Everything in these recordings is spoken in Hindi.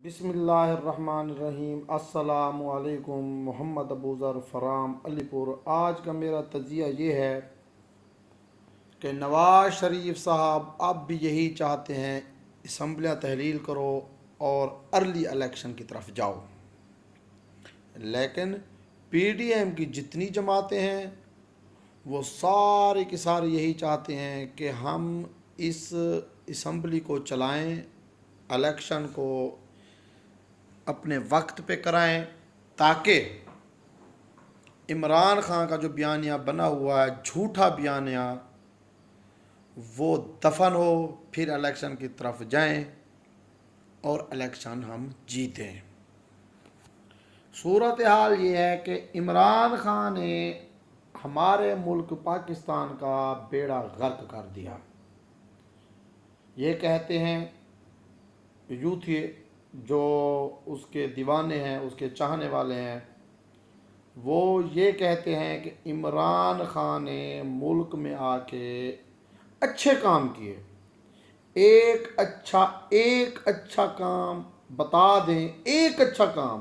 बिस्मिल्लाहिर्रहमानिर्रहीम। अस्सलामुअलैकुम। मोहम्मद अबूज़र फ़राम अलीपुर। आज का मेरा तजिया ये है कि नवाज़ शरीफ साहब अब भी यही चाहते हैं असम्बलियाँ तहलील करो और अर्ली इलेक्शन की तरफ जाओ, लेकिन पीडीएम की जितनी जमातें हैं वो सारे के सारे यही चाहते हैं कि हम इस असम्बली को चलाएं, इलेक्शन को अपने वक्त पे कराएं, ताकि इमरान खान का जो बयानिया बना हुआ है, झूठा बयानिया, वो दफन हो, फिर इलेक्शन की तरफ जाएं और इलेक्शन हम जीतें। सूरत हाल ये है कि इमरान खान ने हमारे मुल्क पाकिस्तान का बेड़ा गर्क कर दिया। ये कहते हैं यूथ जो उसके दीवाने हैं, उसके चाहने वाले हैं, वो ये कहते हैं कि इमरान खान ने मुल्क में आके अच्छे काम किए। एक अच्छा काम बता दें, एक अच्छा काम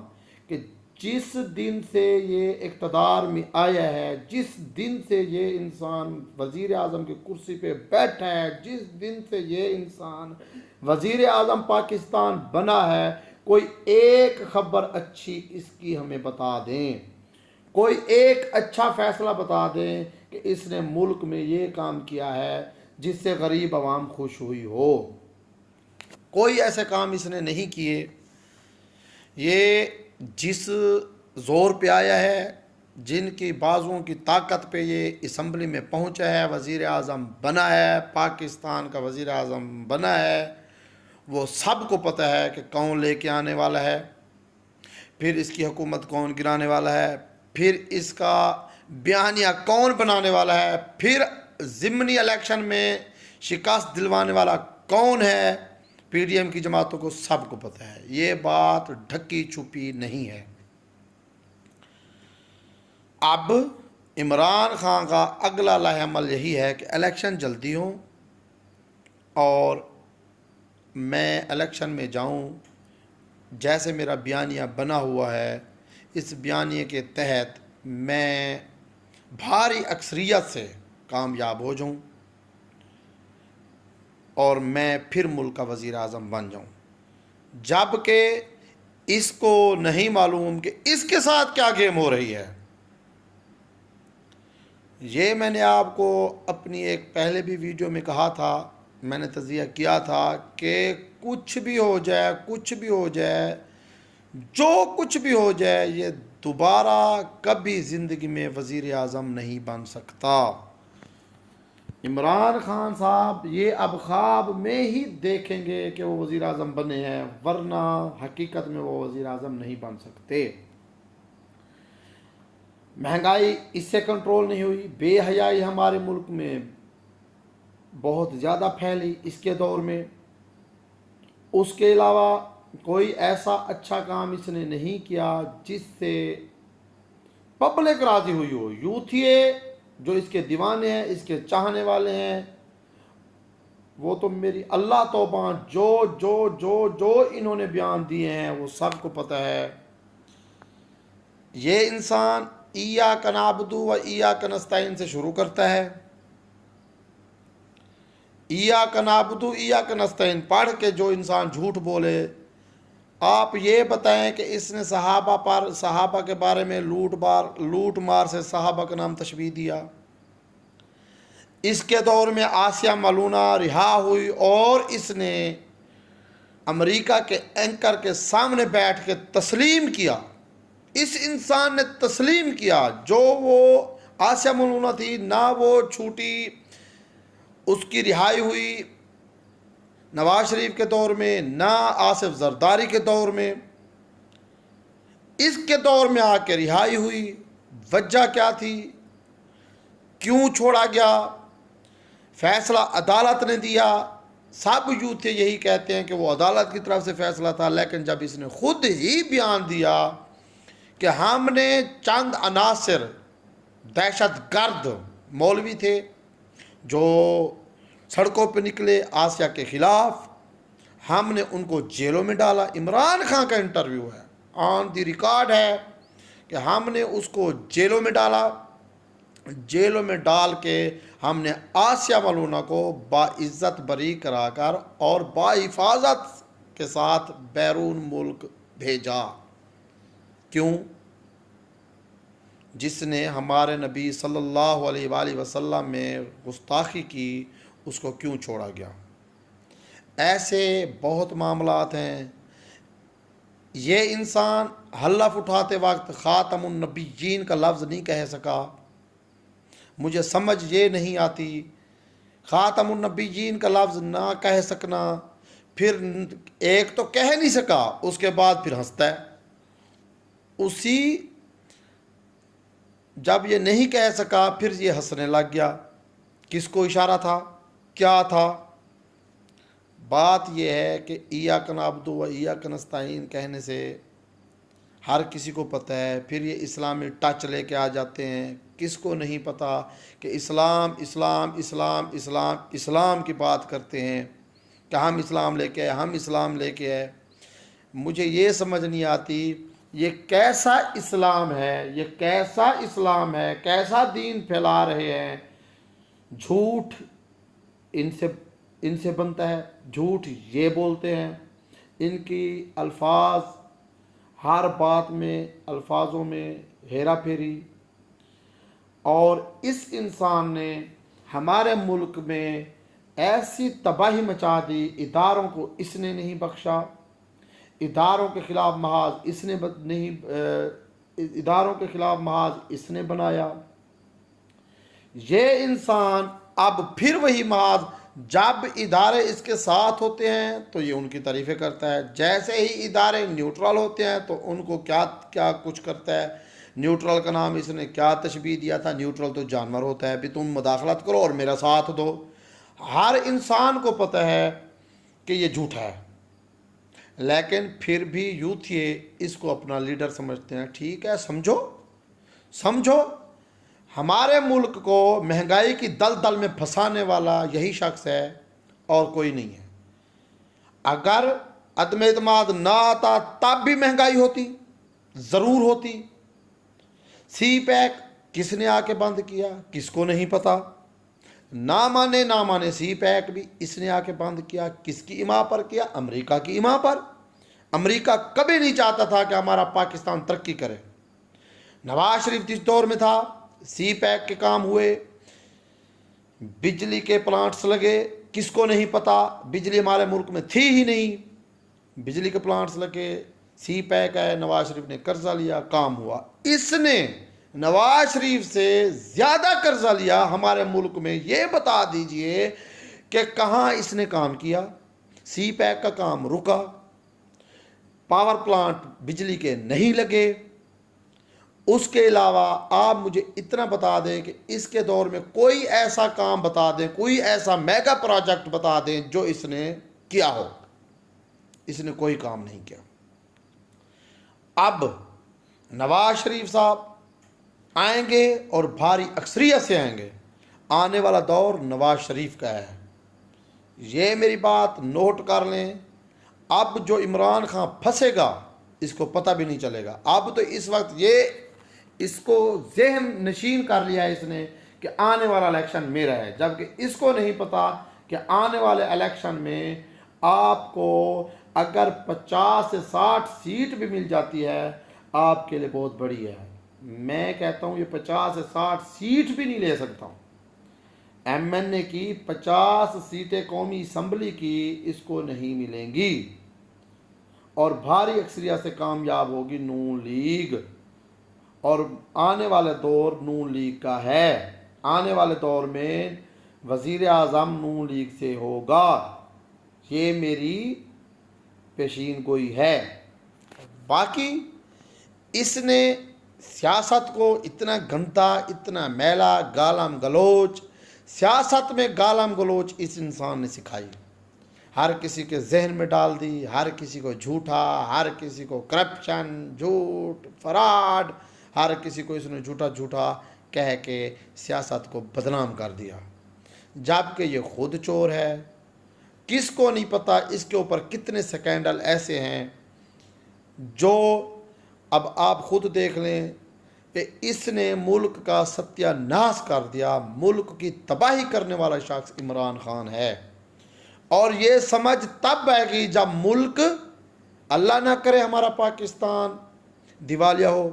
कि जिस दिन से ये इक़्तिदार में आया है, जिस दिन से ये इंसान वज़ीर आज़म की कुर्सी पे बैठा है, जिस दिन से ये इंसान वज़ीर आज़म पाकिस्तान बना है, कोई एक खबर अच्छी इसकी हमें बता दें, कोई एक अच्छा फ़ैसला बता दें कि इसने मुल्क में ये काम किया है जिससे गरीब आवाम खुश हुई हो। कोई ऐसे काम इसने नहीं किए। ये जिस ज़ोर पे आया है, जिनकी बाजुओं की ताकत पे ये असम्बली में पहुंचा है, वज़ीर आज़म बना है, पाकिस्तान का वज़ीर आज़म बना है, वो सबको पता है कि कौन लेके आने वाला है, फिर इसकी हुकूमत कौन गिराने वाला है, फिर इसका बयानिया कौन बनाने वाला है, फिर ज़िमनी इलेक्शन में शिकस्त दिलवाने वाला कौन है। पीडीएम की जमातों को सबको पता है, ये बात ढकी छुपी नहीं है। अब इमरान खान का अगला लाहेअमल यही है कि इलेक्शन जल्दी हो और मैं इलेक्शन में जाऊं। जैसे मेरा बयानिया बना हुआ है, इस बयानिए के तहत मैं भारी अक्सरियत से कामयाब हो जाऊं और मैं फिर मुल्क का वज़ीर आज़म बन जाऊं, जबकि इसको नहीं मालूम कि इसके साथ क्या गेम हो रही है। ये मैंने आपको अपनी एक पहले भी वीडियो में कहा था, मैंने तज़किया किया था कि कुछ भी हो जाए, कुछ भी हो जाए, जो कुछ भी हो जाए, ये दोबारा कभी ज़िंदगी में वज़ीर आज़म नहीं बन सकता। इमरान खान साहब ये अब ख्वाब में ही देखेंगे कि वो वज़ीर आज़म बने हैं, वरना हकीकत में वो वज़ीर आज़म नहीं बन सकते। महंगाई इससे कंट्रोल नहीं हुई, बेहयाई हमारे मुल्क में बहुत ज़्यादा फैली इसके दौर में। उसके अलावा कोई ऐसा अच्छा काम इसने नहीं किया जिससे पब्लिक राज़ी हुई हो। यूथ ये जो इसके दीवाने हैं, इसके चाहने वाले हैं, वो तो मेरी अल्लाह तौबा, जो जो जो जो इन्होंने बयान दिए हैं वो सबको पता है। ये इंसान इय्याक नअबुदु व इय्याक नस्तईन से शुरू करता है। इय्याक नअबुदु इय्याक नस्तईन पढ़ के जो इंसान झूठ बोले, आप ये बताएं कि इसने सहाबा के बारे में लूट मार से सहाबा का नाम तशबीह दिया। इसके दौर में आसिया मलूना रिहा हुई और इसने अमेरिका के एंकर के सामने बैठ के तस्लीम किया। इस इंसान ने तस्लीम किया, जो वो आसिया मलूना थी ना वो छूटी, उसकी रिहाई हुई नवाज शरीफ के दौर में, ना आसिफ जरदारी के दौर में, इसके दौर में आके रिहाई हुई। वजह क्या थी, क्यों छोड़ा गया, फैसला अदालत ने दिया। सब यूथ यही कहते हैं कि वो अदालत की तरफ से फैसला था, लेकिन जब इसने खुद ही बयान दिया कि हमने चंद अनासिर दहशतगर्द मौलवी थे जो सड़कों पर निकले आसिया के ख़िलाफ़, हमने उनको जेलों में डाला। इमरान खान का इंटरव्यू है, ऑन द रिकॉर्ड है कि हमने उसको जेलों में डाला। जेलों में डाल के हमने आसिया मलूना को बाइज्जत बरी कराकर और बाहिफाजत के साथ बैरून मुल्क भेजा। क्यों? जिसने हमारे नबी सल्लल्लाहु अलैहि वसल्लम में गुस्ताखी की, उसको क्यों छोड़ा गया? ऐसे बहुत मामलात हैं। ये इंसान हल्फ उठाते वक्त ख़ातमुन नबीयीन का लफ्ज़ नहीं कह सका। मुझे समझ ये नहीं आती, ख़ातमुन नबीयीन का लफ्ज़ ना कह सकना, फिर एक तो कह नहीं सका, उसके बाद फिर हंसता है। उसी जब ये नहीं कह सका फिर ये हंसने लग गया। किसको इशारा था? क्या था? बात यह है कि इय्याक नअब्दु व इय्याक नस्तईन कहने से हर किसी को पता है, फिर ये इस्लामी टच लेके आ जाते हैं। किसको नहीं पता कि इस्लाम इस्लाम इस्लाम इस्लाम इस्लाम की बात करते हैं कि हम इस्लाम लेके आए, हम इस्लाम लेके आए। मुझे ये समझ नहीं आती ये कैसा इस्लाम है, ये कैसा इस्लाम है, कैसा दीन फैला रहे हैं। झूठ इनसे बनता है, झूठ ये बोलते हैं। इनकी अल्फाज, हर बात में अल्फाजों में हेरा फेरी। और इस इंसान ने हमारे मुल्क में ऐसी तबाही मचा दी, इदारों को इसने नहीं बख्शा, इदारों के ख़िलाफ़ महाज इसने नहीं, इदारों के ख़िलाफ़ महाज इसने बनाया। ये इंसान अब फिर वही महाज, जब इदारे इसके साथ होते हैं तो ये उनकी तारीफ़ें करता है, जैसे ही इदारे न्यूट्रल होते हैं तो उनको क्या क्या कुछ करता है। न्यूट्रल का नाम इसने क्या तशबीह दिया था? न्यूट्रल तो जानवर होता है, भी तुम मुदाखलत करो और मेरा साथ दो। हर इंसान को पता है कि ये झूठा है, लेकिन फिर भी यूथ ये इसको अपना लीडर समझते हैं। ठीक है, समझो समझो, हमारे मुल्क को महंगाई की दलदल में फंसाने वाला यही शख्स है और कोई नहीं है। अगर अदम एतमाद ना आता तब भी महंगाई होती, ज़रूर होती। सी पैक किसने आके बंद किया? किसको नहीं पता। ना माने सी पैक भी इसने आके बंद किया। किसकी इमा पर किया? अमेरिका की इमा पर। अमेरिका कभी नहीं चाहता था कि हमारा पाकिस्तान तरक्की करे। नवाज शरीफ जिस दौर में था, सी पैक के काम हुए, बिजली के प्लांट्स लगे, किसको नहीं पता? बिजली हमारे मुल्क में थी ही नहीं, बिजली के प्लांट्स लगे, सी पैक है, नवाज शरीफ ने कर्जा लिया, काम हुआ। इसने नवाज शरीफ से ज़्यादा कर्जा लिया हमारे मुल्क में। ये बता दीजिए कि कहाँ इसने काम किया? सी पैक का काम रुका, पावर प्लांट बिजली के नहीं लगे। उसके अलावा आप मुझे इतना बता दें कि इसके दौर में कोई ऐसा काम बता दें, कोई ऐसा मेगा प्रोजेक्ट बता दें जो इसने किया हो। इसने कोई काम नहीं किया। अब नवाज शरीफ साहब आएंगे और भारी अक्सरियत से आएंगे। आने वाला दौर नवाज शरीफ का है, ये मेरी बात नोट कर लें। अब जो इमरान खान फंसेगा इसको पता भी नहीं चलेगा। अब तो इस वक्त ये इसको ज़हन नशीन कर लिया है इसने कि आने वाला इलेक्शन मेरा है, जबकि इसको नहीं पता कि आने वाले इलेक्शन में आपको अगर 50 से 60 सीट भी मिल जाती है आपके लिए बहुत बड़ी है। मैं कहता हूँ ये 50 से 60 सीट भी नहीं ले सकता हूँ। MNA की 50 सीटें कौमी असम्बली की इसको नहीं मिलेंगी और भारी अक्सरियत से कामयाब होगी नून लीग। और आने वाले दौर नून लीग का है। आने वाले दौर में वज़ीर आज़म नून लीग से होगा, ये मेरी पेशीन गोई है। बाकी इसने सियासत को इतना गंदा, इतना मैला, गालम गलोच, सियासत में गालम गलोच इस इंसान ने सिखाई, हर किसी के जहन में डाल दी। हर किसी को झूठा, हर किसी को करप्शन, झूठ, फराड, हर किसी को इसने झूठा झूठा कह के सियासत को बदनाम कर दिया, जबकि ये खुद चोर है। किसको नहीं पता इसके ऊपर कितने स्कैंडल ऐसे हैं जो अब आप खुद देख लें कि इसने मुल्क का सत्यानाश कर दिया। मुल्क की तबाही करने वाला शख्स इमरान खान है। और ये समझ तब आएगी जब मुल्क, अल्लाह ना करे हमारा पाकिस्तान दिवालिया हो।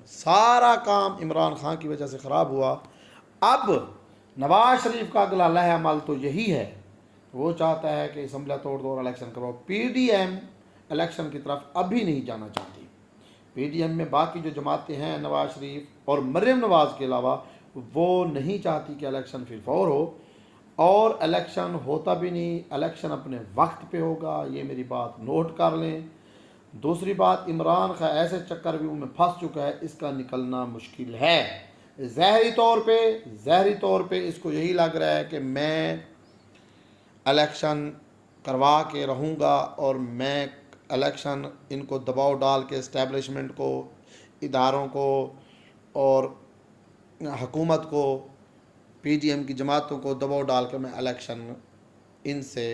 सारा काम इमरान खान की वजह से ख़राब हुआ। अब नवाज शरीफ का अगला लह अमल तो यही है, वो चाहता है कि असम्बली तोड़ दो और इलेक्शन करो। पीडीएम इलेक्शन की तरफ अभी नहीं जाना चाहती। पीडीएम में बाकी जो जमातें हैं, नवाज शरीफ और मरियम नवाज के अलावा, वो नहीं चाहती कि इलेक्शन फिर फौर हो, और इलेक्शन होता भी नहीं। इलेक्शन अपने वक्त पे होगा, ये मेरी बात नोट कर लें। दूसरी बात, इमरान खान ऐसे चक्कर भी में फंस चुका है, इसका निकलना मुश्किल है। ज़ाहिरी तौर पे इसको यही लग रहा है कि मैं इलेक्शन करवा के रहूँगा और मैं इलेक्शन, इनको दबाव डाल के इस्टेब्लिशमेंट को, इदारों को और हुकूमत को, पीडीएम की जमातों को दबाव डाल के मैं इलेक्शन इनसे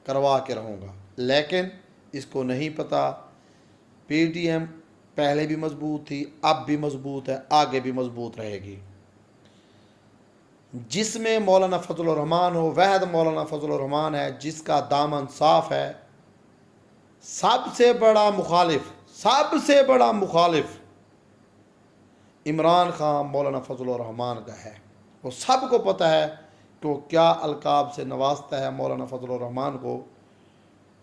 करवा के रहूँगा। लेकिन इसको नहीं पता पीडीएम पहले भी मजबूत थी, अब भी मजबूत है, आगे भी मजबूत रहेगी। जिसमें मौलाना फजलुर रहमान हो, वह मौलाना फजलुर रहमान है जिसका दामन साफ है। सबसे बड़ा मुखालिफ इमरान खान मौलाना फजलुर रहमान का है। वो सबको पता है कि वो क्या अलकाब से नवाजता है मौलाना फजलुर रहमान को,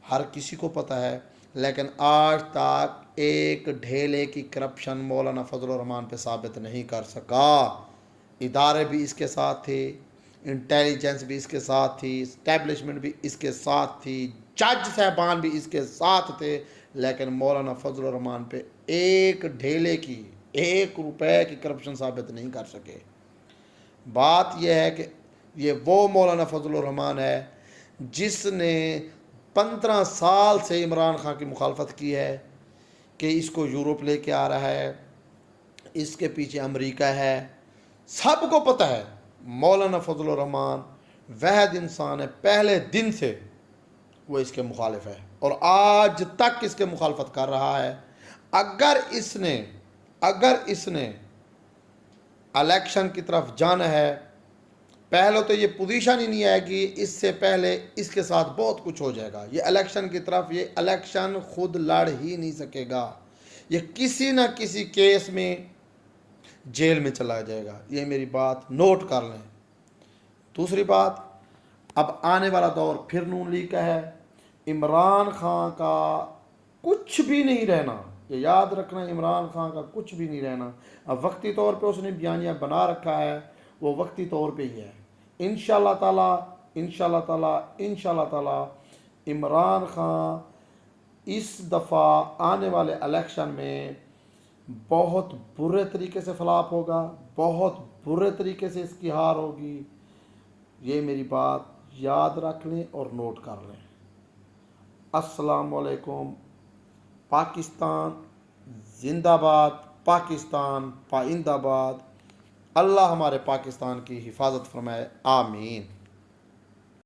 हर किसी को पता है। लेकिन आज तक एक ढेले की करप्शन मौलाना फजलुर रहमान पे साबित नहीं कर सका। इदारे भी इसके साथ थे, इंटेलिजेंस भी इसके साथ थी, इस्टेब्लिशमेंट भी इसके साथ थी, जज साहबान भी इसके साथ थे, लेकिन मौलाना फजलुर रहमान पे एक ढेले की, 1 रुपए की करप्शन साबित नहीं कर सके। बात यह है कि ये वो मौलाना फजलुर रहमान है जिसने 15 साल से इमरान खान की मुखालफत की है कि इसको यूरोप लेके आ रहा है, इसके पीछे अमेरिका है। सबको पता है मौलाना फजलुर रहमान वह इंसान है, पहले दिन से वो इसके मुखालिफ है और आज तक इसके मुखालफत कर रहा है। अगर इसने इलेक्शन की तरफ जाना है, पहले तो ये पोजीशन ही नहीं आएगी, इससे पहले इसके साथ बहुत कुछ हो जाएगा। ये इलेक्शन की तरफ, ये इलेक्शन खुद लड़ ही नहीं सकेगा, ये किसी ना किसी केस में जेल में चला जाएगा। ये मेरी बात नोट कर लें। दूसरी बात, अब आने वाला दौर फिर नून लीग का है। इमरान खान का कुछ भी नहीं रहना, ये याद रखना, इमरान खान का कुछ भी नहीं रहना। अब वक्ती तौर पे उसने बयानिया बना रखा है, वो वक्ती तौर पे ही है। इंशाल्लाह ताला इमरान खान इस दफ़ा आने वाले इलेक्शन में बहुत बुरे तरीके से फ्लॉप होगा, बहुत बुरे तरीके से इसकी हार होगी। ये मेरी बात याद रख लें और नोट कर लें। अस्सलाम वालेकुम। पाकिस्तान जिंदाबाद, पाकिस्तान पाइंदाबाद। अल्लाह हमारे पाकिस्तान की हिफाजत फरमाए, आमीन।